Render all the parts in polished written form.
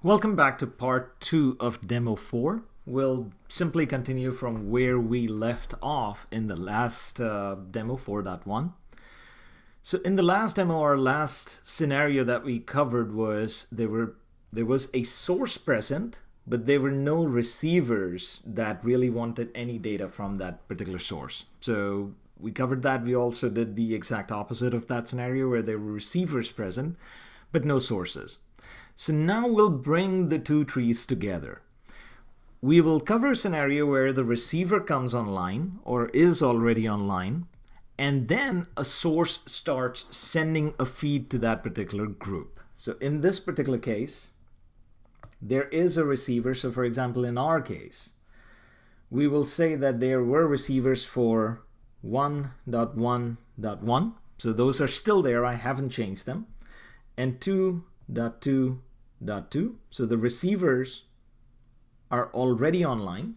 Welcome back to part 2 of Demo 4. We'll simply continue from where we left off in the last Demo 4.1. So in the last demo, our last scenario that we covered was there was a source present, but there were no receivers that really wanted any data from that particular source. So we covered that. We also did the exact opposite of that scenario where there were receivers present, but no sources. So now we'll bring the two trees together. We will cover a scenario where the receiver comes online or is already online, and then a source starts sending a feed to that particular group. So in this particular case, there is a receiver. So for example, in our case, we will say that there were receivers for 1.1.1. So those are still there. I haven't changed them. And 2.2.2. So the receivers are already online.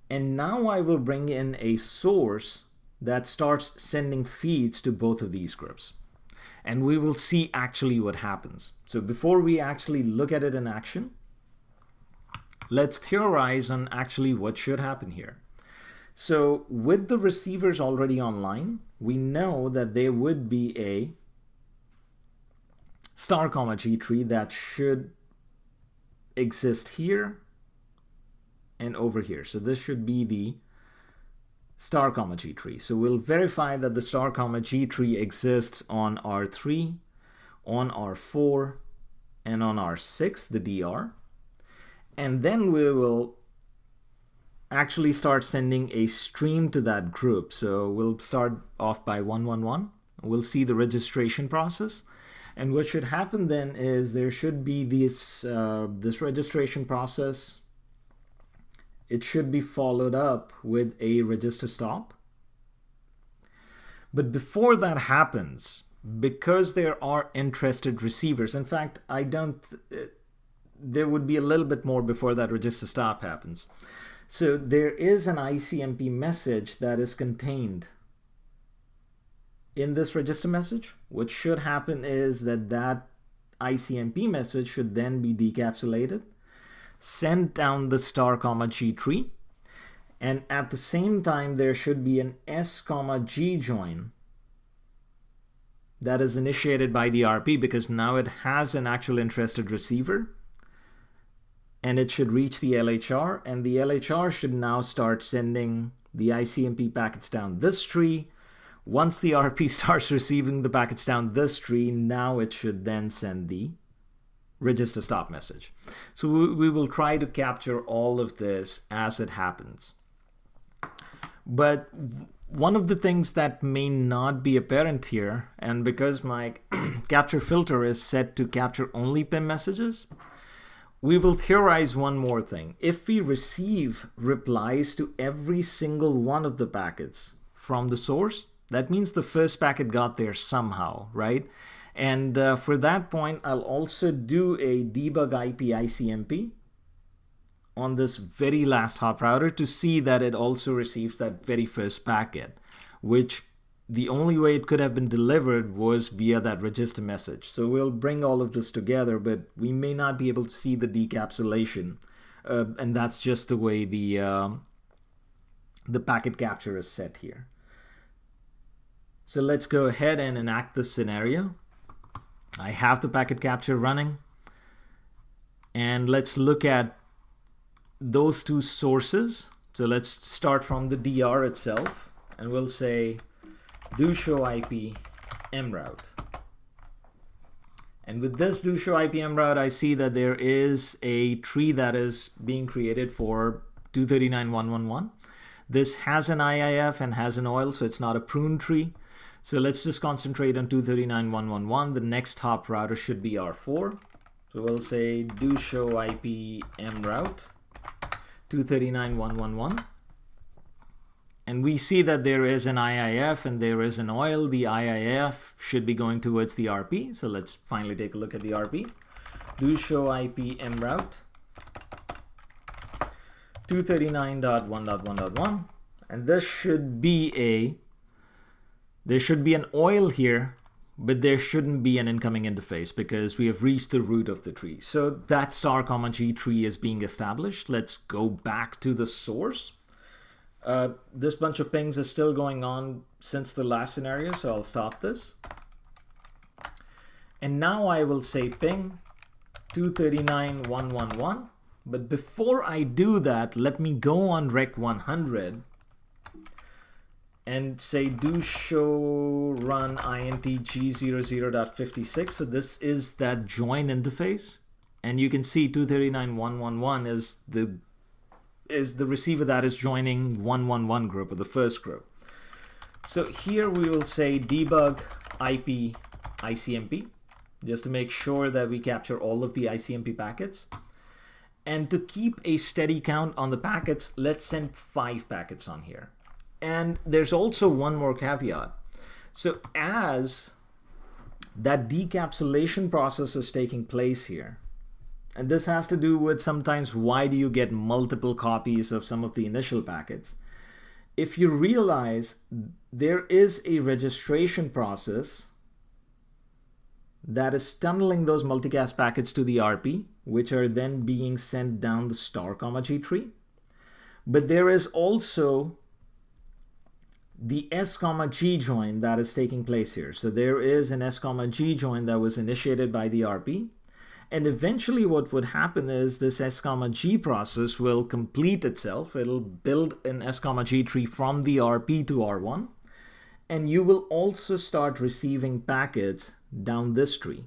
And now I will bring in a source that starts sending feeds to both of these groups. And we will see actually what happens. So before we actually look at it in action, let's theorize on actually what should happen here. So with the receivers already online, we know that there would be a star comma G tree that should exist here and over here. So this should be the star comma G tree. So we'll verify that the star comma G tree exists on R3, on R4, and on R6, the DR. And then we will actually start sending a stream to that group. So we'll start off by 111. We'll see the registration process. And what should happen then is there should be this registration process. It should be followed up with a register stop. But before that happens, because there are interested receivers, in fact, there would be a little bit more before that register stop happens. So there is an IGMP message that is contained in this register message. What should happen is that IGMP message should then be decapsulated, sent down the star comma G tree, and at the same time there should be an S comma G join that is initiated by the RP because now it has an actual interested receiver, and it should reach the LHR, and the LHR should now start sending the IGMP packets down this tree. Once the RP starts receiving the packets down this tree, now it should then send the register stop message. So we will try to capture all of this as it happens. But one of the things that may not be apparent here, and because my capture filter is set to capture only PIM messages, we will theorize one more thing. If we receive replies to every single one of the packets from the source, that means the first packet got there somehow, right? And for that point, I'll also do a debug IP IGMP on this very last hop router to see that it also receives that very first packet, which the only way it could have been delivered was via that register message. So we'll bring all of this together, but we may not be able to see the decapsulation. And that's just the way the packet capture is set here. So let's go ahead and enact this scenario. I have the packet capture running. And let's look at those two sources. So let's start from the DR itself. And we'll say do show IP mroute. And with this do show IP mroute, I see that there is a tree that is being created for 239.111. This has an IIF and has an OIL, so it's not a prune tree. So let's just concentrate on 239.111. The next hop router should be R4. So we'll say do show IP mroute 239.111. And we see that there is an IIF and there is an OIL. The IIF should be going towards the RP. So let's finally take a look at the RP. Do show IP mroute 239.1.1.1. And this should be there should be an OIL here but there shouldn't be an incoming interface because we have reached the root of the tree. So that star comma G tree is being established. Let's go back to the source. This bunch of pings is still going on since the last scenario, so I'll stop this. And now I will say ping 239.111. But before I do that, let me go on rec 100 and say do show run int g00.56. So this is that join interface. And you can see 239.111 is the receiver that is joining 111 group, or the first group. So here we will say debug IP ICMP, just to make sure that we capture all of the ICMP packets. And to keep a steady count on the packets, let's send 5 packets on here. And there's also one more caveat. So as that decapsulation process is taking place here, and this has to do with sometimes why do you get multiple copies of some of the initial packets. If you realize there is a registration process that is tunneling those multicast packets to the RP, which are then being sent down the star comma G tree. But there is also the S comma G join that is taking place here. So there is an S comma G join that was initiated by the RP. And eventually what would happen is this S comma G process will complete itself. It'll build an S comma G tree from the RP to R1. And you will also start receiving packets down this tree.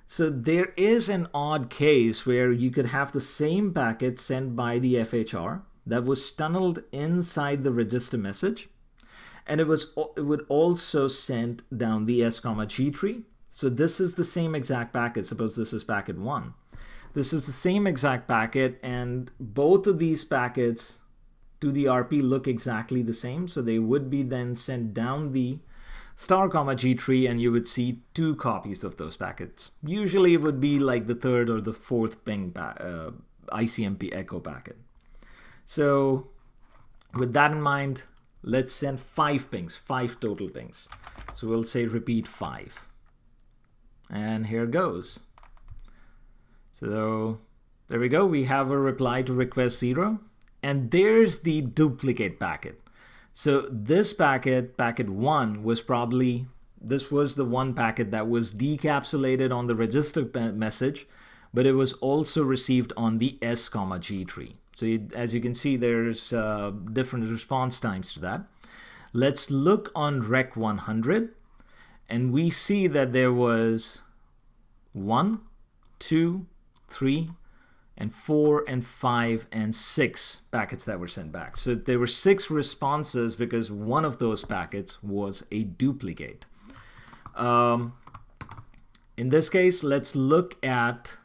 So there is an odd case where you could have the same packet sent by the FHR that was tunneled inside the register message, and it would also send down the S comma G tree. So this is the same exact packet. Suppose this is packet 1. This is the same exact packet, and both of these packets to the RP look exactly the same. So they would be then sent down the star comma G tree, and you would see 2 copies of those packets. Usually it would be like the 3rd or the 4th ping ICMP echo packet. So with that in mind, let's send 5 pings, 5 total pings. So we'll say repeat 5. And here goes. So there we go. We have a reply to request 0. And there's the duplicate packet. So this packet, packet 1, was probably, this was the one packet that was decapsulated on the register message, but it was also received on the S comma G tree. So as you can see, there's different response times to that. Let's look on rec 100, and we see that there was 1, 2, 3, and 4, and 5, and 6 packets that were sent back. So there were 6 responses because one of those packets was a duplicate. In this case, let's look at,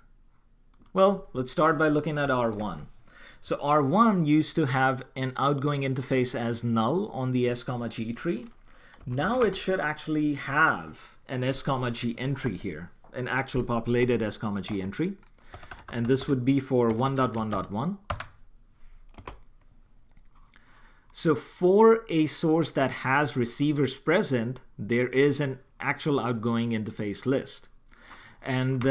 well, let's start by looking at R1. So R1 used to have an outgoing interface as null on the S comma G tree. Now it should actually have an S comma G entry here, an actual populated S comma G entry. And this would be for 1.1.1. So for a source that has receivers present, there is an actual outgoing interface list. And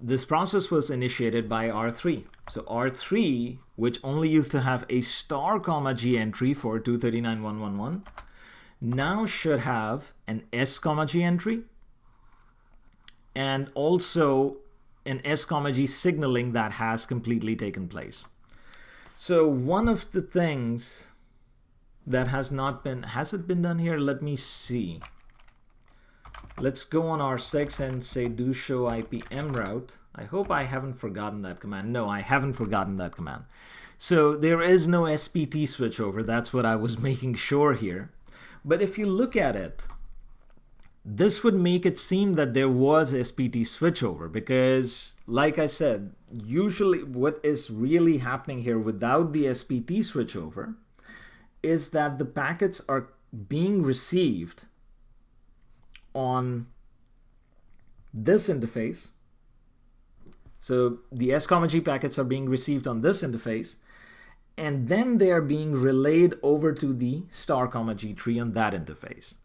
this process was initiated by R3. So R3, which only used to have a star comma G entry for 239.111, now should have an S comma G entry and also an S comma G signaling that has completely taken place. So one of the things that has not been, has it been done here? Let me see. Let's go on R6 and say do show IPM route. I hope I haven't forgotten that command. No, I haven't forgotten that command. So there is no SPT switchover. That's what I was making sure here. But if you look at it, this would make it seem that there was SPT switchover because, like I said, usually what is really happening here without the SPT switchover is that the packets are being received on this interface. So the S comma G packets are being received on this interface, and then they are being relayed over to the star comma G tree on that interface.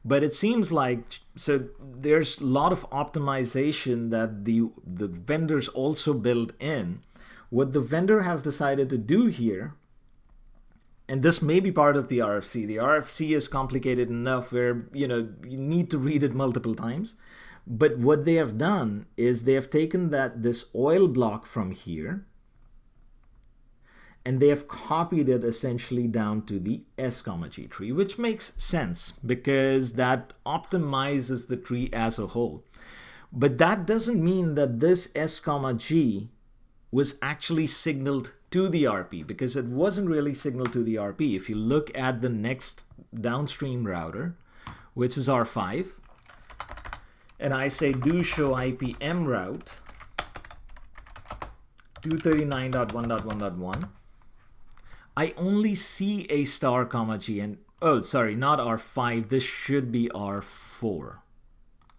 But it seems like, so there's a lot of optimization that the vendors also build in. What the vendor has decided to do here, and this may be part of the RFC. The RFC is complicated enough where, you need to read it multiple times. But what they have done is they have taken this oil block from here, and they have copied it essentially down to the S, G tree, which makes sense because that optimizes the tree as a whole. But that doesn't mean that this S, G was actually signaled to the RP, because it wasn't really signaled to the RP. If you look at the next downstream router, which is R5, and I say do show IPM route 239.1.1.1, I only see a star comma G, and oh, sorry, not R5, this should be R4.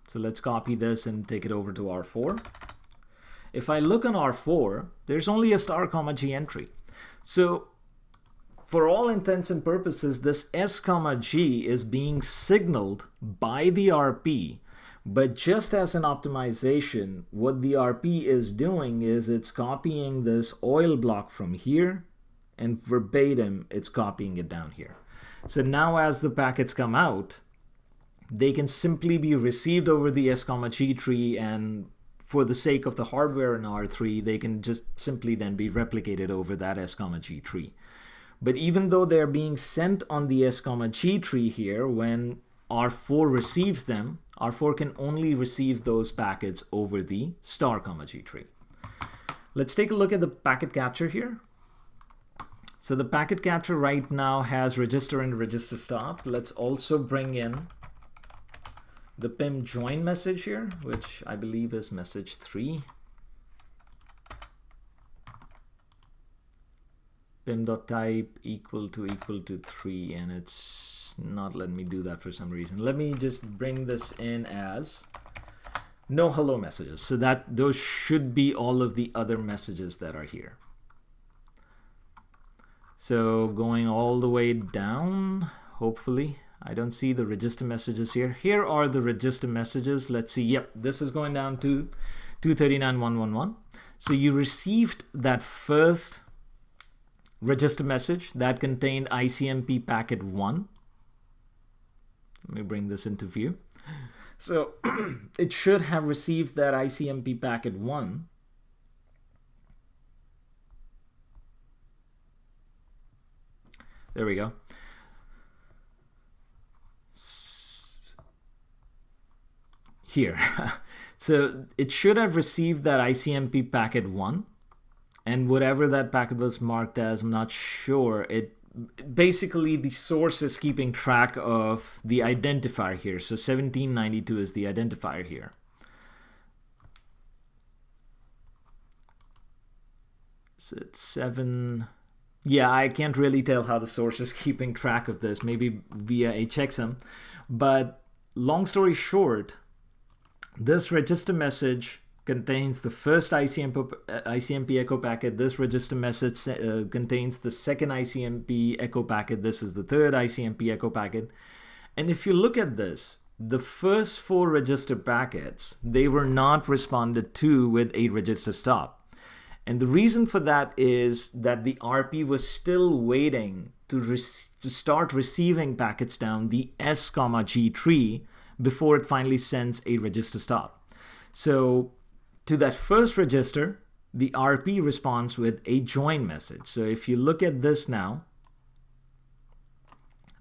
So let's copy this and take it over to R4. If I look on R4, there's only a star comma G entry. So for all intents and purposes, this S comma G is being signaled by the RP, but just as an optimization, what the RP is doing is it's copying this oil block from here, and verbatim, it's copying it down here. So now as the packets come out, they can simply be received over the S, G tree, and for the sake of the hardware in R3, they can just simply then be replicated over that S, G tree. But even though they're being sent on the S, G tree here, when R4 receives them, R4 can only receive those packets over the star, G tree. Let's take a look at the packet capture here. So the packet capture right now has register and register stop. Let's also bring in the PIM join message here, which I believe is message 3. PIM.type equal to 3, and it's not letting me do that for some reason. Let me just bring this in as no hello messages, so that those should be all of the other messages that are here. So going all the way down, hopefully, I don't see the register messages here. Here are the register messages. Let's see. Yep, this is going down to 239.1.1.1. So you received that first register message that contained ICMP packet 1. Let me bring this into view. So it should have received that ICMP packet 1. There we go. Here. So it should have received that ICMP packet 1, and whatever that packet was marked as, I'm not sure. Basically the source is keeping track of the identifier here. So 1792 is the identifier here. So it's 7. Yeah, I can't really tell how the source is keeping track of this, maybe via a checksum. But long story short, this register message contains the first ICMP echo packet. This register message contains the second ICMP echo packet. This is the third ICMP echo packet. And if you look at this, the first 4 register packets, they were not responded to with a register stop. And the reason for that is that the RP was still waiting to start receiving packets down the S, G tree before it finally sends a register stop. So to that first register, the RP responds with a join message. So if you look at this now,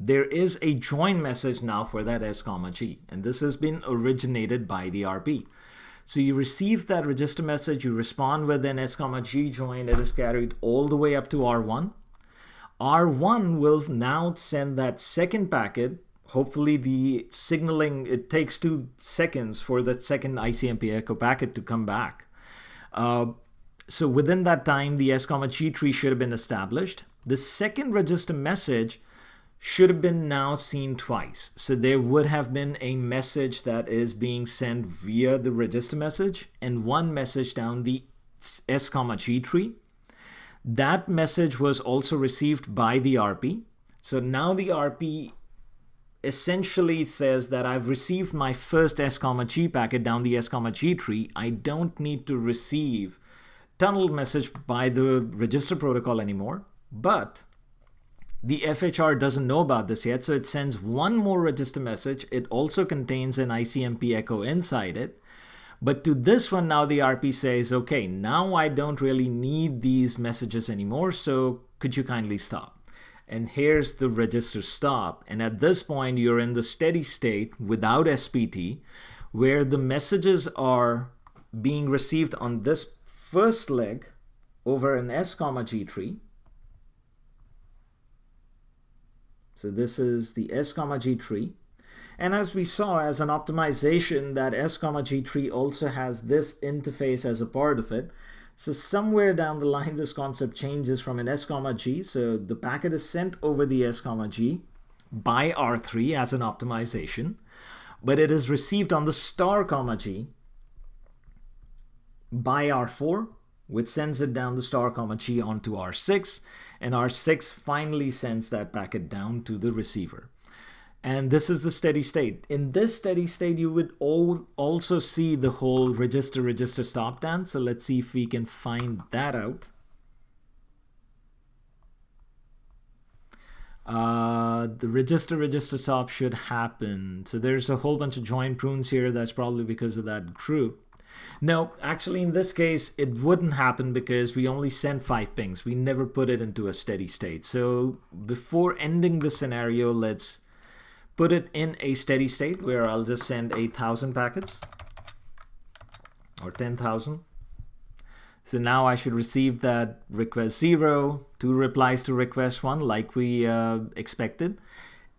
there is a join message now for that S, G, and this has been originated by the RP. So you receive that register message, you respond with an S, G join that is carried all the way up to R1. R1 will now send that second packet. Hopefully the signaling, it takes 2 seconds for that second ICMP echo packet to come back. So within that time, the S, G tree should have been established. The second register message should have been now seen twice. So there would have been a message that is being sent via the register message and one message down the S, G tree. That message was also received by the RP. So now the RP essentially says that I've received my first S, G packet down the S, G tree. I don't need to receive tunnel message by the register protocol anymore, but the FHR doesn't know about this yet, so it sends one more register message. It also contains an ICMP echo inside it. But to this one, now the RP says, okay, now I don't really need these messages anymore, so could you kindly stop? And here's the register stop. And at this point, you're in the steady state without SPT, where the messages are being received on this first leg over an S, G tree. So this is the S, G tree. And as we saw, as an optimization, that S, G tree also has this interface as a part of it. So somewhere down the line, this concept changes from an S, G. So the packet is sent over the S, G by R3 as an optimization, but it is received on the star, G by R4, which sends it down the star, G onto R6, and R6 finally sends that packet down to the receiver. And this is the steady state. In this steady state, you would also see the whole register stop dance. So let's see if we can find that out. The register stop should happen. So there's a whole bunch of join prunes here. That's probably because of that group. No, actually in this case, it wouldn't happen because we only sent 5 pings. We never put it into a steady state. So before ending the scenario, let's put it in a steady state where I'll just send 8,000 packets or 10,000. So now I should receive that request 0, 2 replies to request 1 like we expected.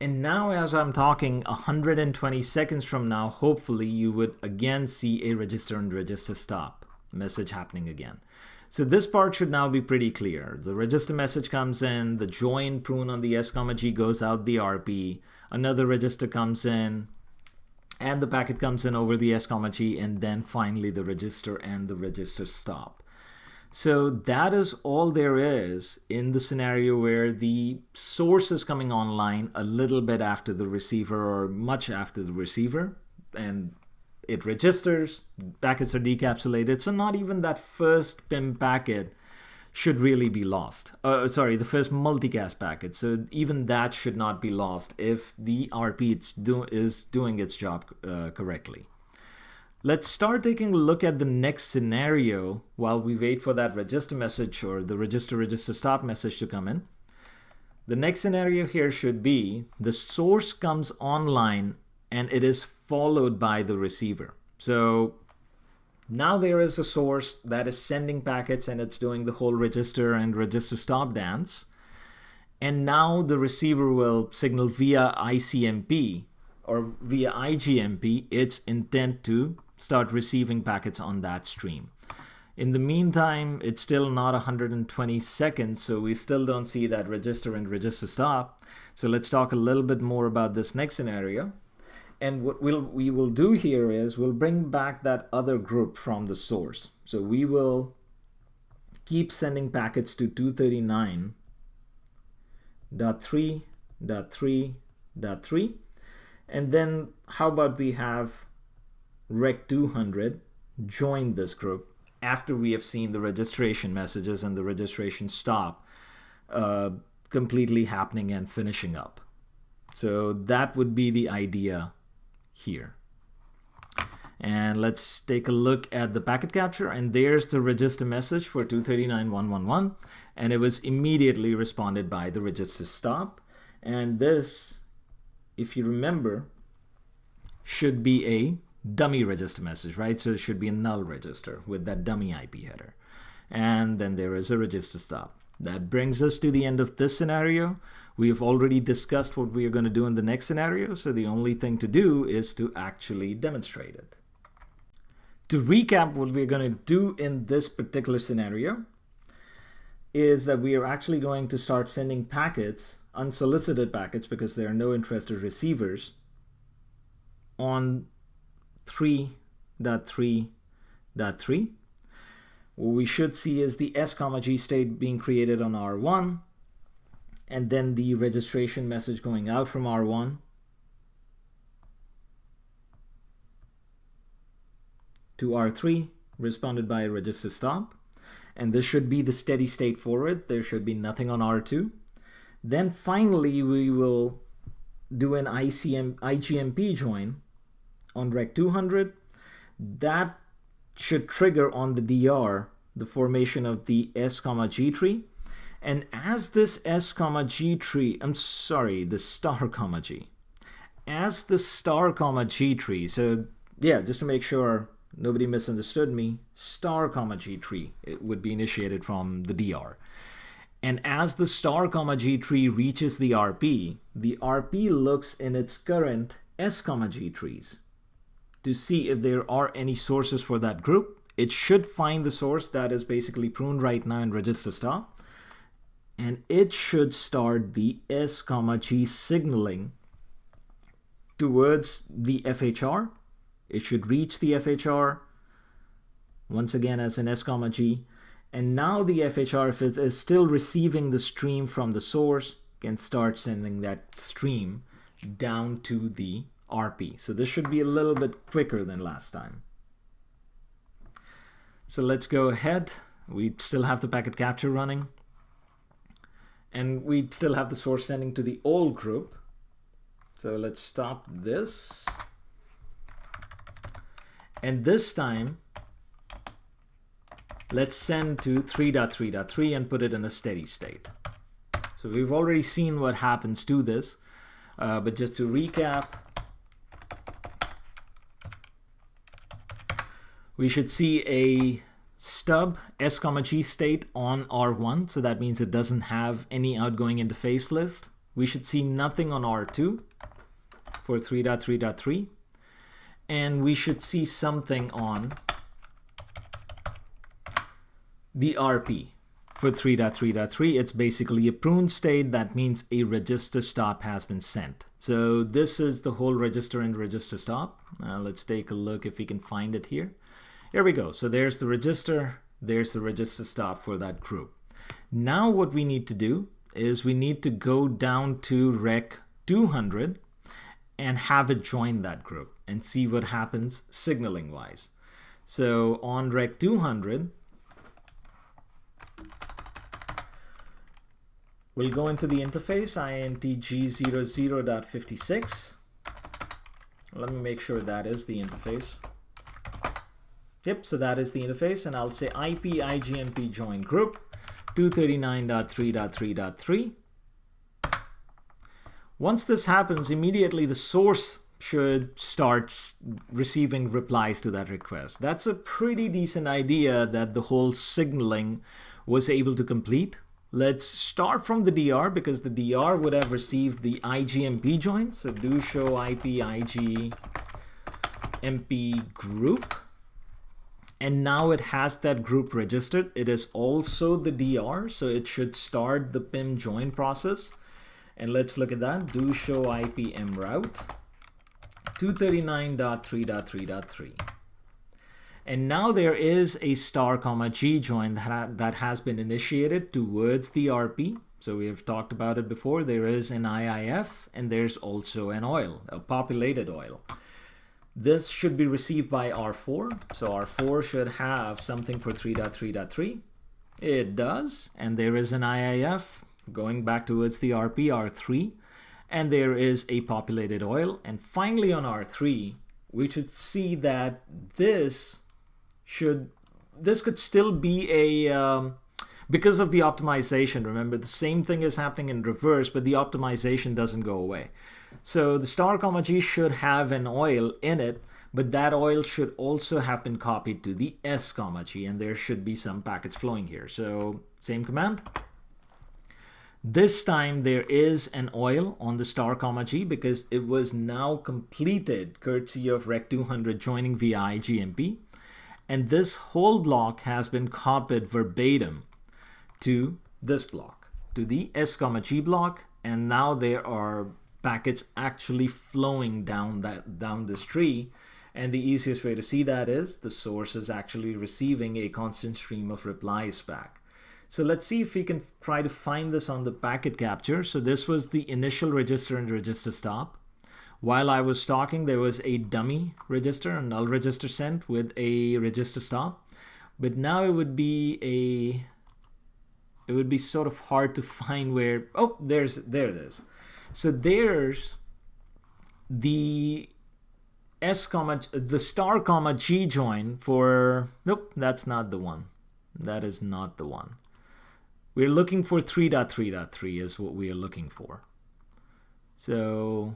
And now as I'm talking 120 seconds from now, hopefully you would again see a register and register stop message happening again. So this part should now be pretty clear. The register message comes in, the join prune on the S, G goes out the RP, another register comes in, and the packet comes in over the S, G, and then finally the register and the register stop. So that is all there is in the scenario where the source is coming online a little bit after the receiver or much after the receiver, and it registers, packets are decapsulated, so not even that first PIM packet should really be lost. The first multicast packet. So even that should not be lost if the RP is doing its job correctly. Let's start taking a look at the next scenario while we wait for that register message or the register stop message to come in. The next scenario here should be the source comes online and it is followed by the receiver. So now there is a source that is sending packets and it's doing the whole register and register stop dance. And now the receiver will signal via ICMP or via IGMP its intent to start receiving packets on that stream. In the meantime, it's still not 120 seconds, so we still don't see that register and register stop. So let's talk a little bit more about this next scenario. And what we will do here is we'll bring back that other group from the source. So we will keep sending packets to 239.3.3.3. And then how about we have rec 200 join this group after we have seen the registration messages and the registration stop completely happening and finishing up. So that would be the idea here. And let's take a look at the packet capture, and there's the register message for 239.111, and it was immediately responded by the register stop. And this, if you remember, should be a dummy register message, right? So it should be a null register with that dummy IP header. And then there is a register stop. That brings us to the end of this scenario. We've already discussed what we are going to do in the next scenario, so the only thing to do is to actually demonstrate it. To recap, what we're going to do in this particular scenario is that we are actually going to start sending packets, unsolicited packets, because there are no interested receivers, on 3.3.3. What we should see is the S, G state being created on R1, and then the registration message going out from R1 to R3, responded by a register stop. And this should be the steady state forward. There should be nothing on R2. Then finally, we will do an IGMP join on Rec 200. That should trigger on the DR the formation of the S, G tree. And as this S, G tree, the star, G. As the star, G tree, so yeah, just to make sure nobody misunderstood me, star, G tree, it would be initiated from the DR. And as the star, G tree reaches the RP looks in its current S, G trees to see if there are any sources for that group. It should find the source that is basically pruned right now in register stop. And it should start the S, G signaling towards the FHR. It should reach the FHR once again as an S, G. And now the FHR, if it is still receiving the stream from the source, can start sending that stream down to the RP. So this should be a little bit quicker than last time. So let's go ahead. We still have the packet capture running. And we still have the source sending to the old group. So let's stop this. And this time, let's send to 3.3.3 and put it in a steady state. So we've already seen what happens to this. But just to recap, we should see a stub S, G state on R1. So that means it doesn't have any outgoing interface list. We should see nothing on R2 for 3.3.3. And we should see something on the RP for 3.3.3. It's basically a prune state. That means a register stop has been sent. So this is the whole register and register stop. Let's take a look if we can find it here. Here we go. So there's the register stop for that group. Now what we need to do is we need to go down to Rec 200 and have it join that group and see what happens signaling wise. So on Rec 200, we'll go into the interface intg00.56. Let me make sure that is the interface. Yep, so that is the interface, and I'll say IP IGMP join group 239.3.3.3. Once this happens, immediately the source should start receiving replies to that request. That's a pretty decent idea that the whole signaling was able to complete. Let's start from the DR because the DR would have received the IGMP join. So do show IP IGMP group. And now it has that group registered. It is also the DR, so it should start the PIM join process. And let's look at that. Do show IPM route 239.3.3.3. And now there is a star, G join that has been initiated towards the RP. So we have talked about it before. There is an IIF and there's also an oil, a populated oil. This should be received by R4. So R4 should have something for 3.3.3. It does. And there is an IIF going back towards the RP, R3. And there is a populated oil. And finally on R3, we should see that this could still be a, because of the optimization, remember the same thing is happening in reverse, but the optimization doesn't go away. So the star, G should have an oil in it, but that oil should also have been copied to the S, G, and there should be some packets flowing here. So same command. This time there is an oil on the star, G because it was now completed courtesy of Rec 200 joining via IGMP. And this whole block has been copied verbatim to this block, to the S, G block. And now there are packets actually flowing down this tree. And the easiest way to see that is the source is actually receiving a constant stream of replies back. So let's see if we can try to find this on the packet capture. So this was the initial register and register stop. While I was talking, there was a dummy register, a null register sent with a register stop. But now it would be sort of hard to find where, oh, there it is. So there's the the star comma G join for, nope, that's not the one. That is not the one. We're looking for 3.3.3 is what we are looking for. So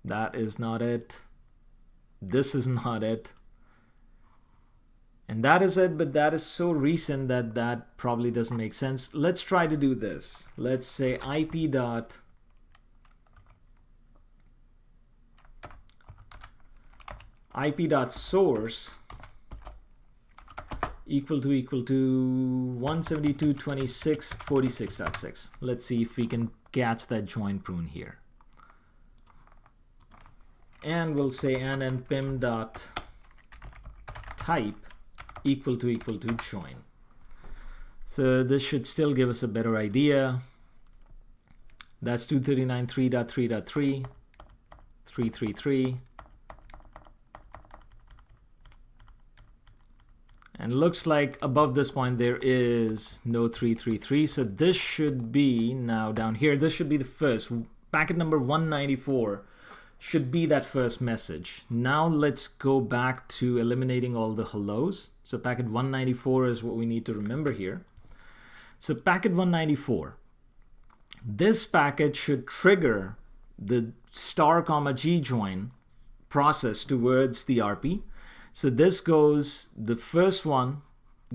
that is not it. This is not it. And that is it, but that is so recent that that probably doesn't make sense. Let's try to do this. Let's say ip.source equal to 172.26.46.6. Let's see if we can catch that join prune here. And we'll say and pim.type equal to join. So this should still give us a better idea. That's 239.3.3.3, 333. And looks like above this point there is no 333. So this should be now down here. This should be the first. Packet number 194 should be that first message. Now let's go back to eliminating all the hellos. So packet 194 is what we need to remember here. So packet 194. This packet should trigger the star comma G join process towards the RP. So this goes, the first one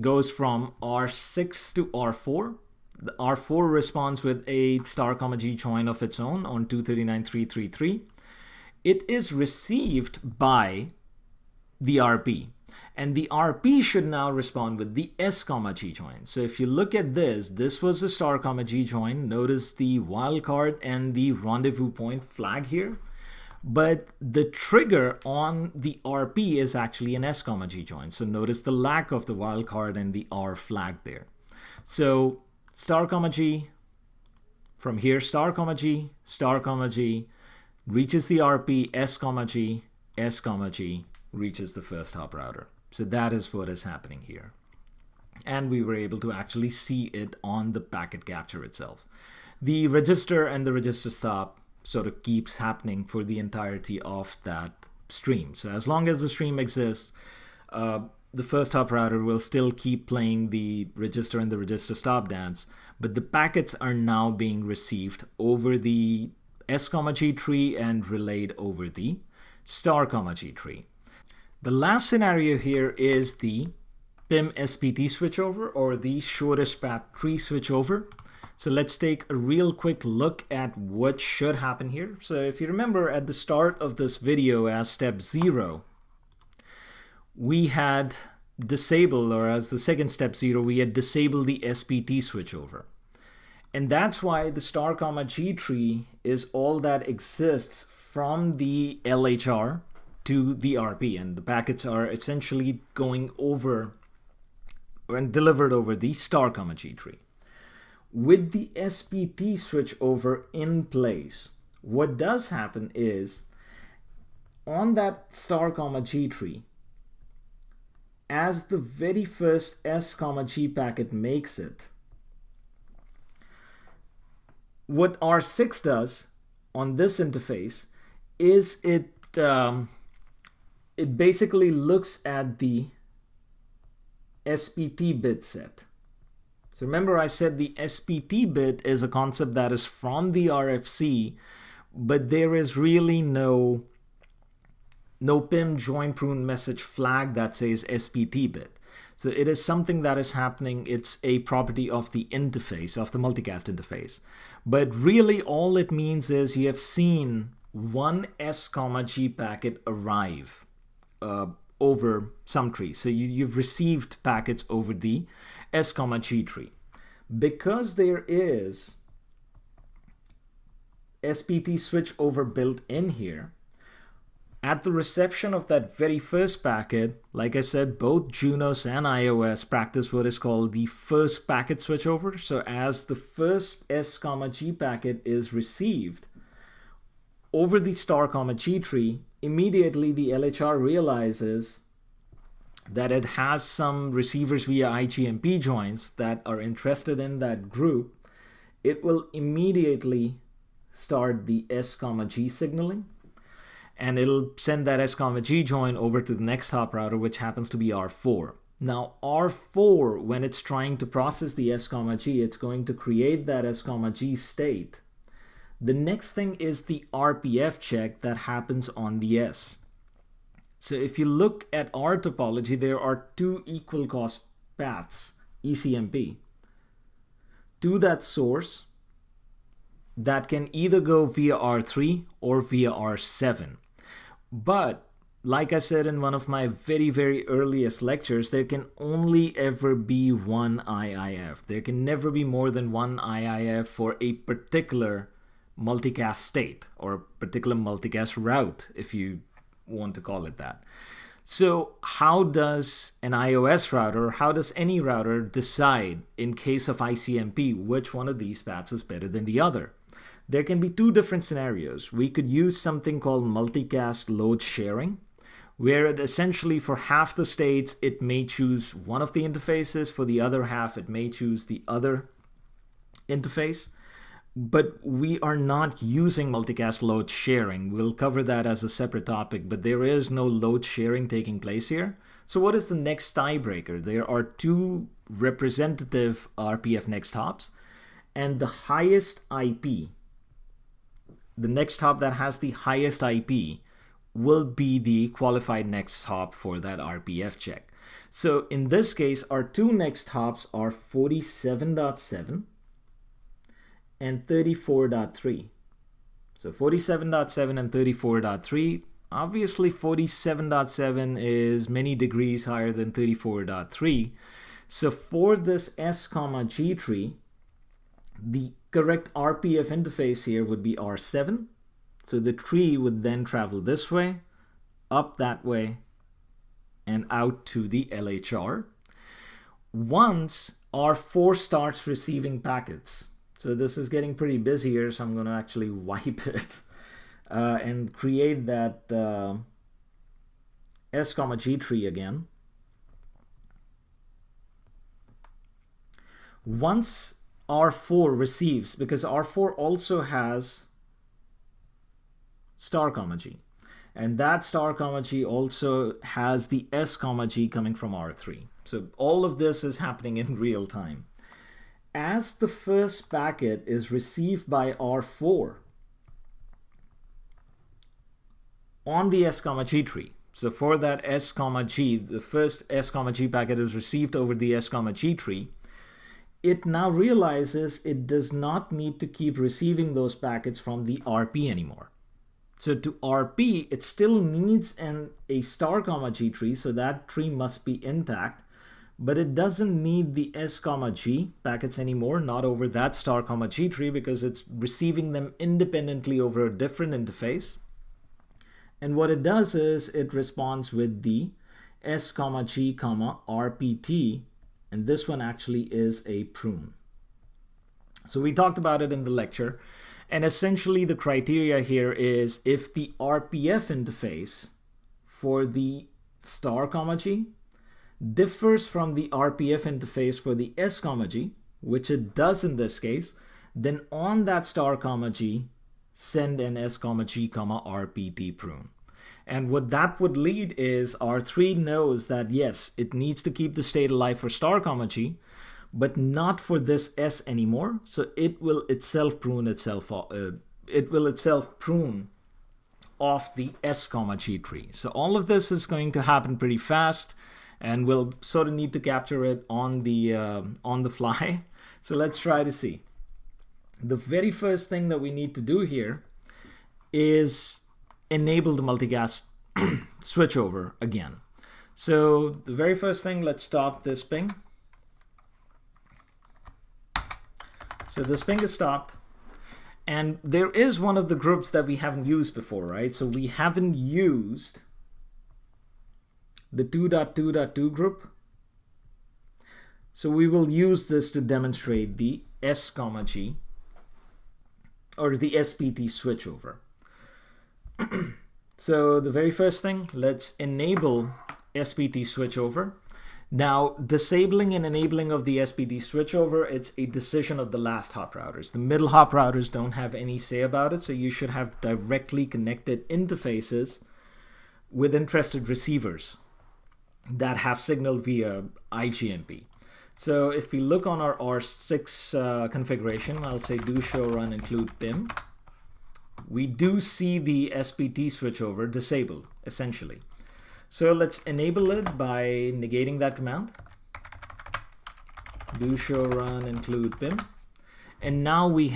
goes from R6 to R4. The R4 responds with a star comma G join of its own on 239.333. It is received by the RP. And the RP should now respond with the S comma G join. So if you look at this, this was the star comma G join. Notice the wildcard and the rendezvous point flag here. But the trigger on the RP is actually an S comma G join. So notice the lack of the wildcard and the R flag there. So star comma G, from here star comma G, reaches the RP, S comma G reaches the first hop router. So that is what is happening here. And we were able to actually see it on the packet capture itself. The register and the register stop sort of keeps happening for the entirety of that stream. So as long as the stream exists, the first hop router will still keep playing the register and the register stop dance, but the packets are now being received over the S comma G tree and relayed over the star comma G tree. The last scenario here is the PIM SPT switchover, or the shortest path tree switchover. So let's take a real quick look at what should happen here. So if you remember at the start of this video as step 0, we had disabled, or as the second step 0, we had disabled the SPT switchover. And that's why the star comma G tree is all that exists from the LHR to the RP. And the packets are essentially going over and delivered over the star comma G tree. With the SPT switchover in place, what does happen is on that star comma G tree, as the very first S comma G packet makes it, what R6 does on this interface is it basically looks at the SPT bit set. So remember I said the SPT bit is a concept that is from the RFC, but there is really no PIM join prune message flag that says SPT bit. So it is something that is happening. It's a property of the interface, of the multicast interface. But really all it means is you have seen one S comma G packet arrive over some tree. So you've received packets over the S comma G tree. Because there is SPT switchover built in here, at the reception of that very first packet, like I said, both Junos and iOS practice what is called the first packet switchover. So as the first S comma G packet is received, over the star comma G tree, immediately the LHR realizes that it has some receivers via IGMP joints that are interested in that group. It will immediately start the S comma G signaling, and it'll send that S comma G join over to the next hop router, which happens to be R4. Now R4, when it's trying to process the S comma G, it's going to create that S comma G state. The next thing is the Rpf check that happens on the S. So if you look at our topology, there are two equal cost paths, ECMP, to that source that can either go via R3 or via R7. But like I said in one of my very, very earliest lectures, there can only ever be one IIF. There can never be more than one IIF for a particular multicast state or a particular multicast route, if you want to call it that. So how does an iOS router, how does any router decide in case of ICMP which one of these paths is better than the other? There can be two different scenarios. We could use something called multicast load sharing, where it essentially for half the states it may choose one of the interfaces, for the other half it may choose the other interface. But we are not using multicast load sharing. We'll cover that as a separate topic, but there is no load sharing taking place here. So what is the next tiebreaker? There are two representative RPF next hops, and the highest IP, the next hop that has the highest IP, will be the qualified next hop for that Rpf check. So in this case, our two next hops are 47.7 and 34.3. So 47.7 and 34.3. Obviously 47.7 is many degrees higher than 34.3. So for this S comma G tree, the correct RPF interface here would be R7. So the tree would then travel this way, up that way, and out to the LHR. Once R4 starts receiving packets, so this is getting pretty busy here, so I'm going to actually wipe it and create that S comma G tree again. Once R4 receives, because R4 also has star comma G, and that star comma G also has the S comma G coming from R3. So all of this is happening in real time. As the first packet is received by R4 on the S comma G tree, so for that S comma G, the first S comma G packet is received over the S comma G tree, it now realizes it does not need to keep receiving those packets from the RP anymore. So to RP, it still needs a star comma G tree, so that tree must be intact, but it doesn't need the S comma G packets anymore, not over that star comma G tree, because it's receiving them independently over a different interface. And what it does is it responds with the S comma G comma RPT, and this one actually is a prune. So we talked about it in the lecture, and essentially the criteria here is if the RPF interface for the star comma G differs from the RPF interface for the S comma G, which it does in this case, then on that star comma G, send an S comma G comma RPT prune. And what that would lead is R3 knows that yes, it needs to keep the state alive for star comma G, but not for this S anymore. So it will itself prune itself. It will itself prune off the S comma G tree. So all of this is going to happen pretty fast, and we'll sort of need to capture it on the fly. So let's try to see. The very first thing that we need to do here is enable the multicast switchover again. So the very first thing, let's stop this ping. So this ping is stopped, and there is one of the groups that we haven't used before, right? So we haven't used the 2.2.2 group. So we will use this to demonstrate the S comma G or the SPT switchover. So the very first thing, let's enable SPT switchover. Now, disabling and enabling of the SPT switchover, it's a decision of the last hop routers. The middle hop routers don't have any say about it, so you should have directly connected interfaces with interested receivers that have signal via IGMP. So if we look on our R6 configuration, I'll say do show run include PIM. We do see the SPT switchover disabled, essentially. So let's enable it by negating that command. Do show run include PIM. And now we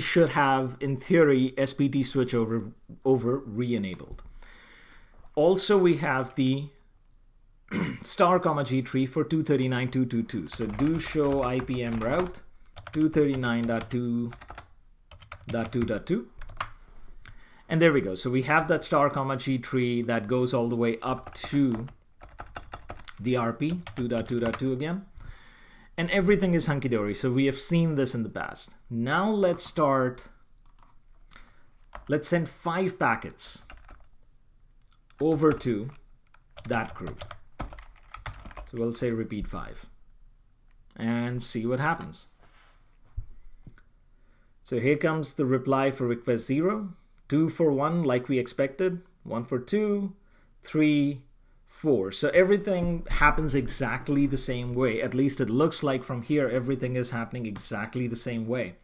should have, in theory, SPT switchover re-enabled. Also, we have the star comma G tree for 239.222. So do show IPM route 239.2.2.2. And there we go. So we have that star comma G tree that goes all the way up to the RP 2.2.2 again. And everything is hunky-dory. So we have seen this in the past. Now let's send 5 packets over to that group. So we'll say repeat 5 and see what happens. So here comes the reply for request 0, 2 for 1 like we expected, 1 for 2, 3, 4. So everything happens exactly the same way. At least it looks like from here everything is happening exactly the same way.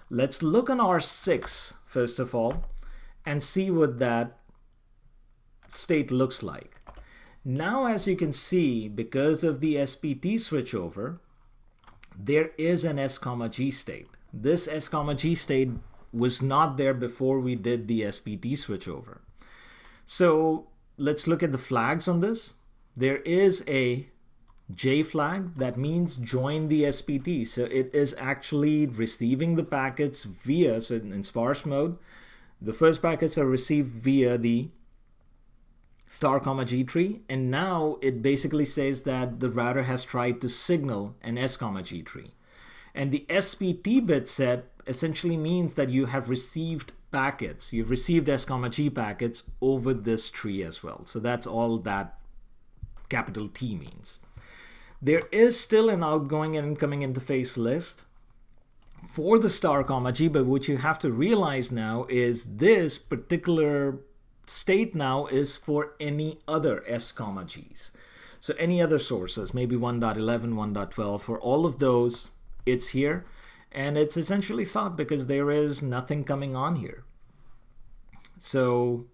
Let's look on R6 first of all and see what that state looks like. Now, as you can see, because of the SPT switchover, there is an S, G state. This S, G state was not there before we did the SPT switchover. So let's look at the flags on this. There is a J flag, that means join the SPT. So it is actually receiving the packets via, so in sparse mode, the first packets are received via the star comma G tree, and now it basically says that the router has tried to signal an S comma G tree. And the SPT bit set essentially means that you have received packets. You've received S comma G packets over this tree as well. So that's all that capital T means. There is still an outgoing and incoming interface list for the star comma G, but what you have to realize now is this particular state now is for any other S comma Gs. So any other sources, maybe 1.11, 1.12, for all of those, it's here. And it's essentially thought because there is nothing coming on here. So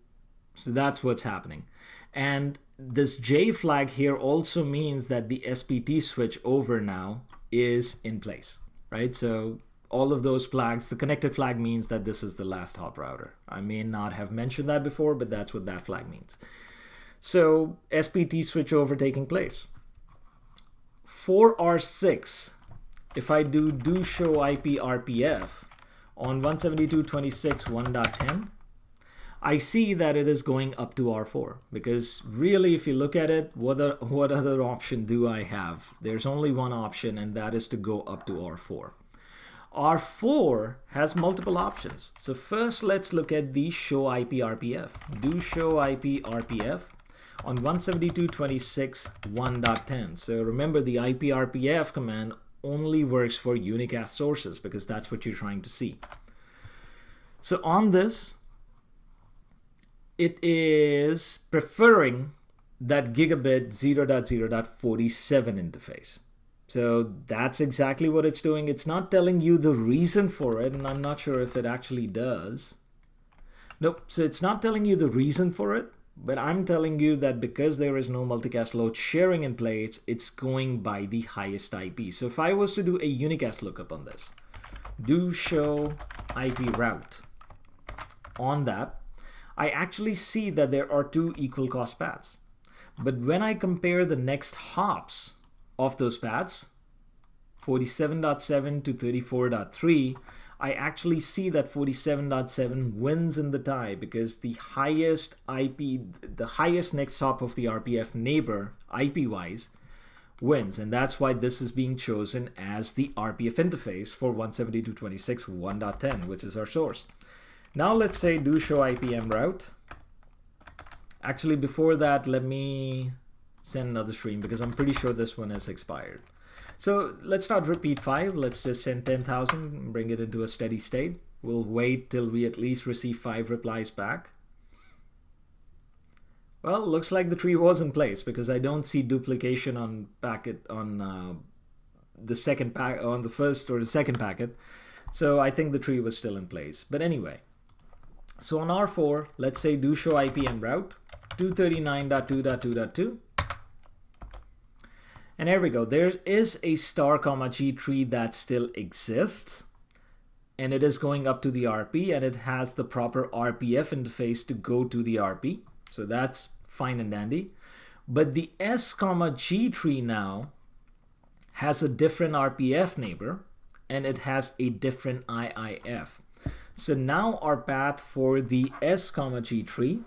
that's what's happening. And this J flag here also means that the SPT switch over now is in place, right? So all of those flags, the connected flag means that this is the last hop router. I may not have mentioned that before, but that's what that flag means. So SPT switchover taking place. For R6, if I do show Ip Rpf on 172.26 1.10, I see that it is going up to R4, because really if you look at it, what other option do I have? There's only one option, and that is to go up to R4. R4 has multiple options. So first let's look at the show Ip Rpf. Do show Ip Rpf on 172.26 1.10. So remember, the Ip Rpf command only works for unicast sources because that's what you're trying to see. So on this, it is preferring that gigabit 0.0.47 interface. So that's exactly what it's doing. It's not telling you the reason for it, and I'm not sure if it actually does. Nope, so it's not telling you the reason for it, but I'm telling you that because there is no multicast load sharing in place, it's going by the highest IP. So if I was to do a unicast lookup on this, do show IP route on that, I actually see that there are 2 equal cost paths. But when I compare the next hops of those paths, 47.7 to 34.3, I actually see that 47.7 wins in the tie because the highest IP, the highest next hop of the RPF neighbor, IP-wise, wins. And that's why this is being chosen as the RPF interface for 172.26 1.10, which is our source. Now let's say do show IPM route. Actually, before that, let me send another stream because I'm pretty sure this one has expired. So let's not repeat 5. Let's just send 10,000 and bring it into a steady state. We'll wait till we at least receive 5 replies back. Well, looks like the tree was in place because I don't see duplication on packet on the second pack on the first or the second packet. So I think the tree was still in place. But anyway, so on R4, let's say do show IPM route 239.2.2.2. And there we go. There is a star comma G tree that still exists. And it is going up to the RP, and it has the proper Rpf interface to go to the RP. So that's fine and dandy. But the S comma G tree now has a different Rpf neighbor, and it has a different IIF. So now our path for the S comma G tree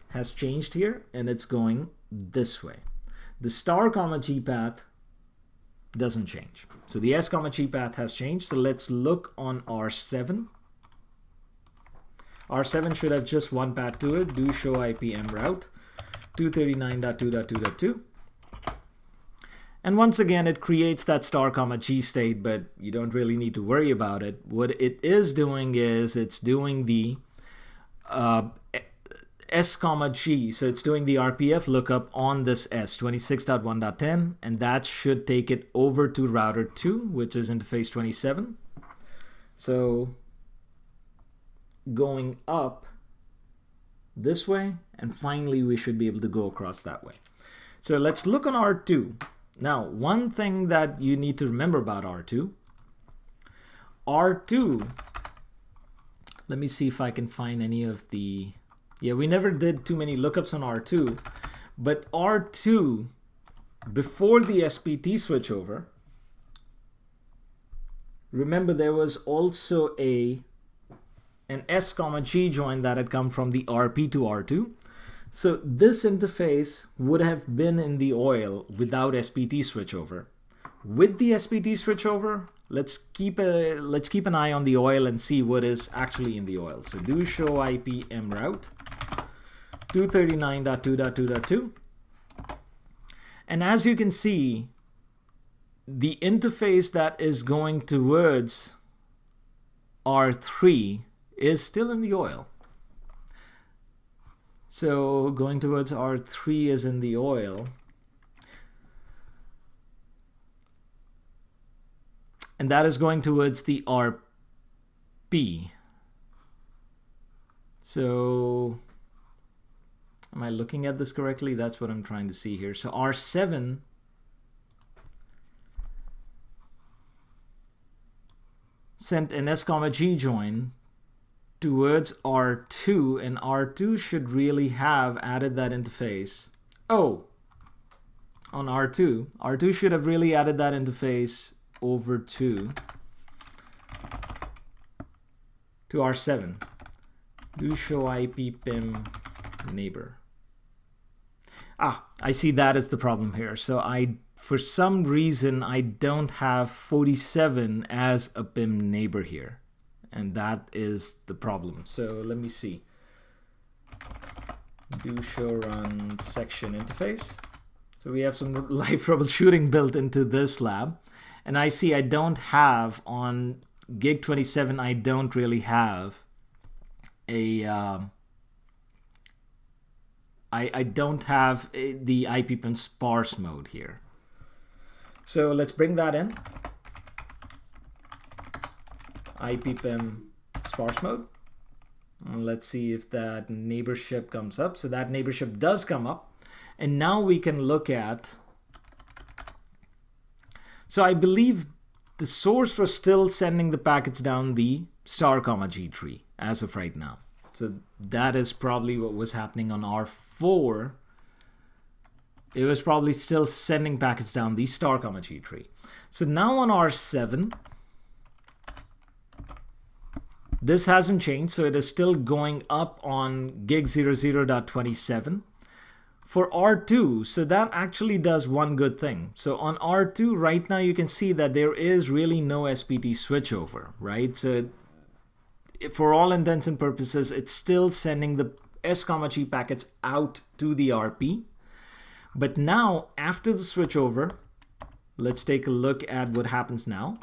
has changed here, and it's going this way. The star comma G path doesn't change. So the S comma G path has changed. So let's look on R7. R7 should have just one path to it. Do show IPM route 239.2.2.2. And once again, it creates that star comma G state, but you don't really need to worry about it. What it is doing is it's doing the S comma G. So it's doing the Rpf lookup on this S 26.1.10, and that should take it over to router 2, which is interface 27. So going up this way, and finally we should be able to go across that way. So let's look on R2. Now, one thing that you need to remember about R2, let me see if I can find any of the, yeah, we never did too many lookups on R2, but R2, before the SPT switchover, remember there was also an S comma G join that had come from the RP to R2. So this interface would have been in the oil without SPT switchover. With the SPT switchover, let's keep an eye on the oil and see what is actually in the oil. So do show IPM route 239.2.2.2. And as you can see, the interface that is going towards R3 is still in the oil. So going towards R3 is in the oil. And that is going towards the RP. So am I looking at this correctly? That's what I'm trying to see here. So R7 sent an S comma G join towards R2, and R2 should really have added that interface. Oh, on R2 should have really added that interface over to R7. Do show IP PIM neighbor. I see that is the problem here. So for some reason, I don't have 47 as a PIM neighbor here. And that is the problem. So let me see. Do show run section interface. So we have some live troubleshooting built into this lab. And I see I don't have on gig 27, I don't really have a, I don't have the IP PIM Sparse Mode here. So let's bring that in. IP PIM Sparse Mode. And let's see if that neighborship comes up. So that neighborship does come up. And now we can look at, so I believe the source was still sending the packets down the star comma G tree as of right now. So that is probably what was happening on R4. It was probably still sending packets down the star comma G tree. So now on R7, this hasn't changed, so it is still going up on gig 00.27. For R2, so that actually does one good thing. So on R2 right now you can see that there is really no SPT switchover, right? So for all intents and purposes, it's still sending the S, G packets out to the RP. But now, after the switchover, let's take a look at what happens now.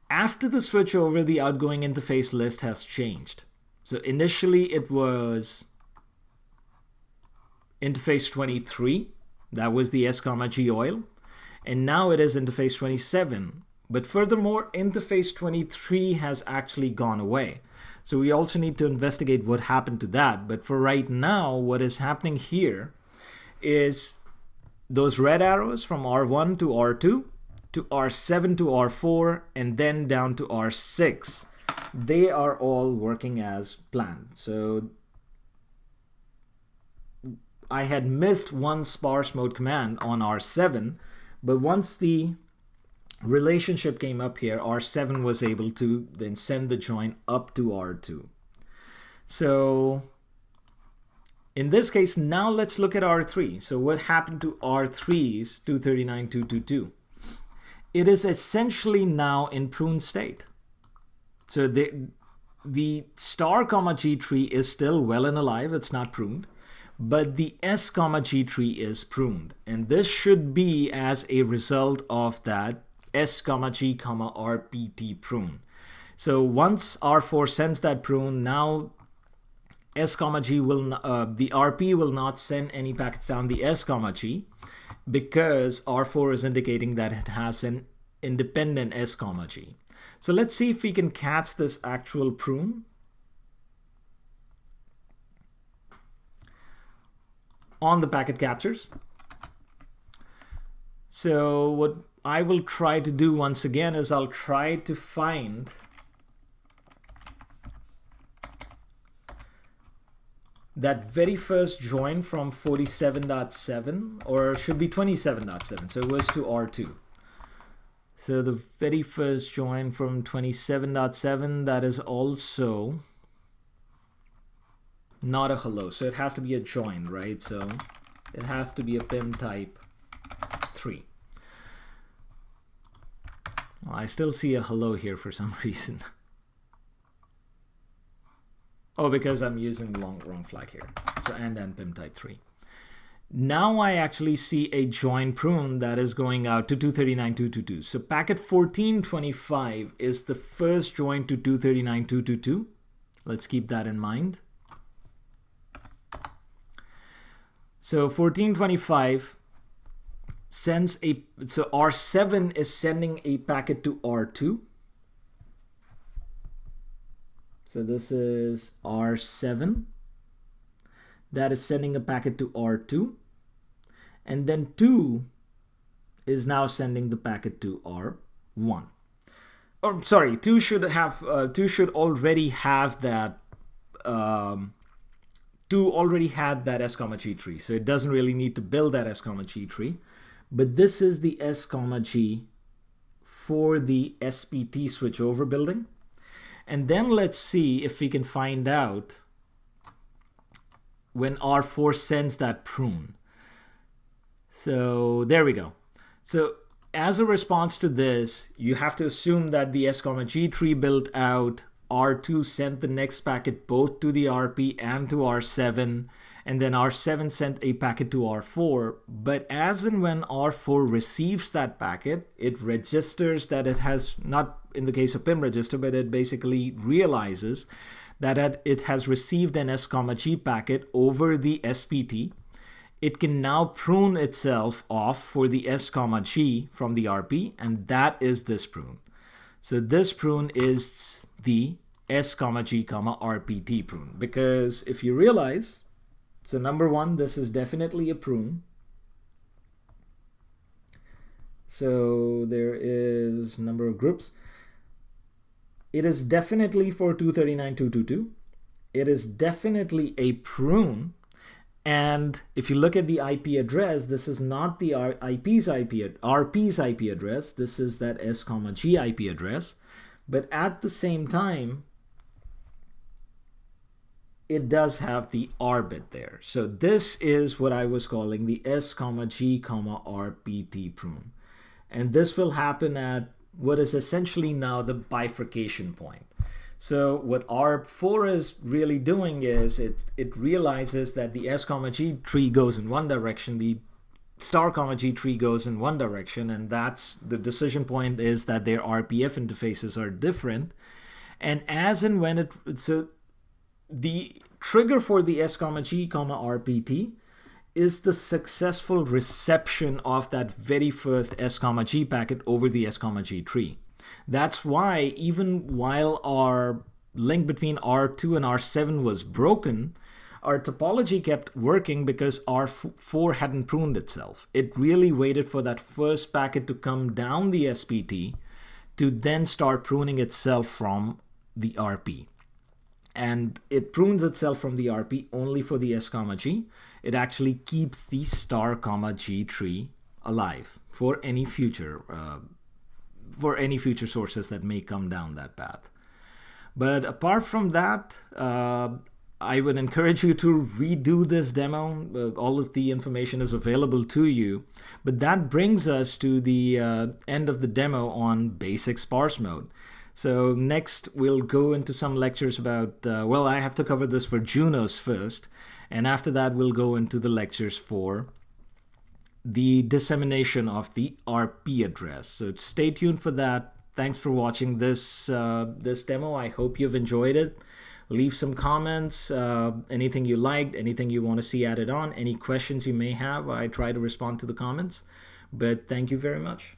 After the switchover, the outgoing interface list has changed. So initially it was interface 23, that was the S, G oil, and now it is interface 27. But furthermore, interface 23 has actually gone away. So we also need to investigate what happened to that. But for right now, what is happening here is those red arrows from R1 to R2 to R7 to R4 and then down to R6, they are all working as planned. So I had missed one sparse mode command on R7, but once the relationship came up here, R7 was able to then send the join up to R2. So in this case, now let's look at R3. So what happened to R3's 239.222? It is essentially now in prune state. So the star comma G tree is still well and alive, it's not pruned, but the S comma G tree is pruned. And this should be as a result of that S comma G comma RPT prune. So once R4 sends that prune, now S comma G will the RP will not send any packets down the S comma G because R4 is indicating that it has an independent S comma G. So let's see if we can catch this actual prune. On the packet captures. So what I will try to do once again is I'll try to find that very first join from 47.7, or should be 27.7, so it was to R2. So the very first join from 27.7, that is also not a hello, so it has to be a join, right? So it has to be a PIM type 3. Well, I still see a hello here for some reason. Oh, because I'm using the wrong flag here. So and PIM type 3. Now I actually see a join prune that is going out to 239.222. So packet 1425 is the first join to 239.222. Let's keep that in mind. So 1425 sends a, so R7 is sending a packet to R2. So this is R7 that is sending a packet to R2, and then 2 is now sending the packet to R1. Or sorry, 2 should already have that. 2 already had that S comma G tree, so it doesn't really need to build that S comma G tree. But this is the S comma G for the SPT switchover building. And then let's see if we can find out when R4 sends that prune. So there we go. So as a response to this, you have to assume that the S comma G tree built out, R2 sent the next packet both to the RP and to R7, and then R7 sent a packet to R4. But as and when R4 receives that packet, it registers that it has, not in the case of PIM register, but it basically realizes that it has received an S comma G packet over the SPT. It can now prune itself off for the S comma G from the RP, and that is this prune. So this prune is the S comma G comma RPT prune, because if you realize, so number one, this is definitely a prune. So there is number of groups. It is definitely for 239.222. It is definitely a prune. And if you look at the IP address, this is not the RP's IP address. This is that S comma G IP address. But at the same time, it does have the R bit there. So this is what I was calling the S comma G comma RPT prune. And this will happen at what is essentially now the bifurcation point. So what ARP4 is really doing is it realizes that the S, G tree goes in one direction, the star, G tree goes in one direction, and that's the decision point is that their RPF interfaces are different. And as and when so the trigger for the S, G, RPT is the successful reception of that very first S, G packet over the S, G tree. That's why even while our link between R2 and R7 was broken, our topology kept working because R4 hadn't pruned itself. It really waited for that first packet to come down the SPT to then start pruning itself from the RP. And it prunes itself from the RP only for the S, G. It actually keeps the star, G tree alive for any future sources that may come down that path. But apart from that, I would encourage you to redo this demo. All of the information is available to you. But that brings us to the end of the demo on basic sparse mode. So next we'll go into some lectures about, well, I have to cover this for Junos first. And after that we'll go into the lectures for the dissemination of the RP address. So stay tuned for that. Thanks for watching this demo. I hope you've enjoyed it. Leave some comments, anything you liked, anything you want to see added on, any questions you may have. I try to respond to the comments. But thank you very much.